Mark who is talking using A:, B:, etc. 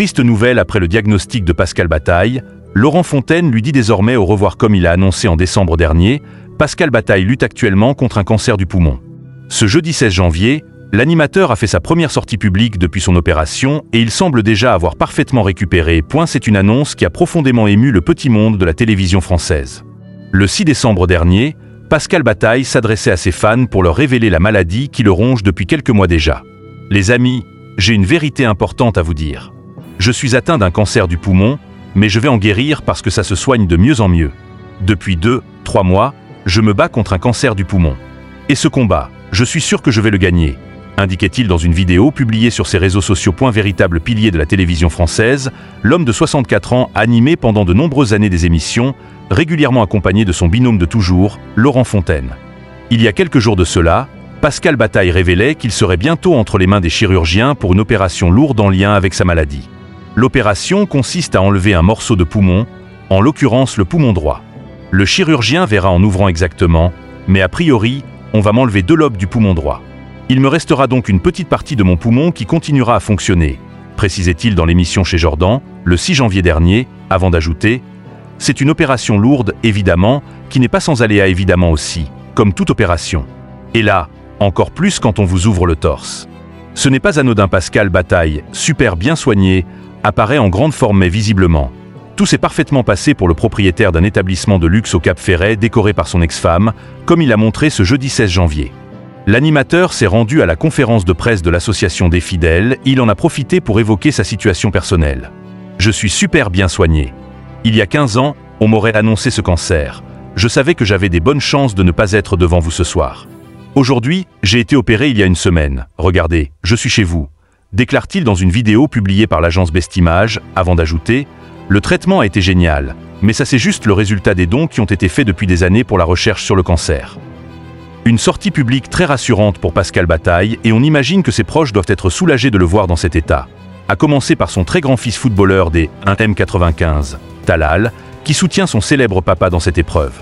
A: Triste nouvelle après le diagnostic de Pascal Bataille, Laurent Fontaine lui dit désormais au revoir comme il a annoncé en décembre dernier. Pascal Bataille lutte actuellement contre un cancer du poumon. Ce jeudi 16 janvier, l'animateur a fait sa première sortie publique depuis son opération et il semble déjà avoir parfaitement récupéré. C'est une annonce qui a profondément ému le petit monde de la télévision française. Le 6 décembre dernier, Pascal Bataille s'adressait à ses fans pour leur révéler la maladie qui le ronge depuis quelques mois déjà. « Les amis, j'ai une vérité importante à vous dire. Je suis atteint d'un cancer du poumon, mais je vais en guérir parce que ça se soigne de mieux en mieux. Depuis 2-3 mois, je me bats contre un cancer du poumon. Et ce combat, je suis sûr que je vais le gagner, indiquait-il dans une vidéo publiée sur ses réseaux sociaux. Véritable pilier de la télévision française, l'homme de 64 ans a animé pendant de nombreuses années des émissions, régulièrement accompagné de son binôme de toujours, Laurent Fontaine. Il y a quelques jours de cela, Pascal Bataille révélait qu'il serait bientôt entre les mains des chirurgiens pour une opération lourde en lien avec sa maladie. L'opération consiste à enlever un morceau de poumon, en l'occurrence le poumon droit. Le chirurgien verra en ouvrant exactement, mais a priori, on va m'enlever 2 lobes du poumon droit. Il me restera donc une petite partie de mon poumon qui continuera à fonctionner, précisait-il dans l'émission Chez Jordan, le 6 janvier dernier, avant d'ajouter « C'est une opération lourde, évidemment, qui n'est pas sans aléa évidemment aussi, comme toute opération. Et là, encore plus quand on vous ouvre le torse. » Ce n'est pas anodin. Pascal Bataille, super bien soigné, apparaît en grande forme mais visiblement. Tout s'est parfaitement passé pour le propriétaire d'un établissement de luxe au Cap Ferret décoré par son ex-femme, comme il a montré ce jeudi 16 janvier. L'animateur s'est rendu à la conférence de presse de l'association des fidèles, il en a profité pour évoquer sa situation personnelle. « Je suis super bien soigné. Il y a 15 ans, on m'aurait annoncé ce cancer. Je savais que j'avais des bonnes chances de ne pas être devant vous ce soir. Aujourd'hui, j'ai été opéré il y a une semaine. Regardez, je suis chez vous. » déclare-t-il dans une vidéo publiée par l'agence Best Image, avant d'ajouter « Le traitement a été génial, mais ça c'est juste le résultat des dons qui ont été faits depuis des années pour la recherche sur le cancer. » Une sortie publique très rassurante pour Pascal Bataille et on imagine que ses proches doivent être soulagés de le voir dans cet état. À commencer par son très grand-fils footballeur des 1M95, Talal, qui soutient son célèbre papa dans cette épreuve.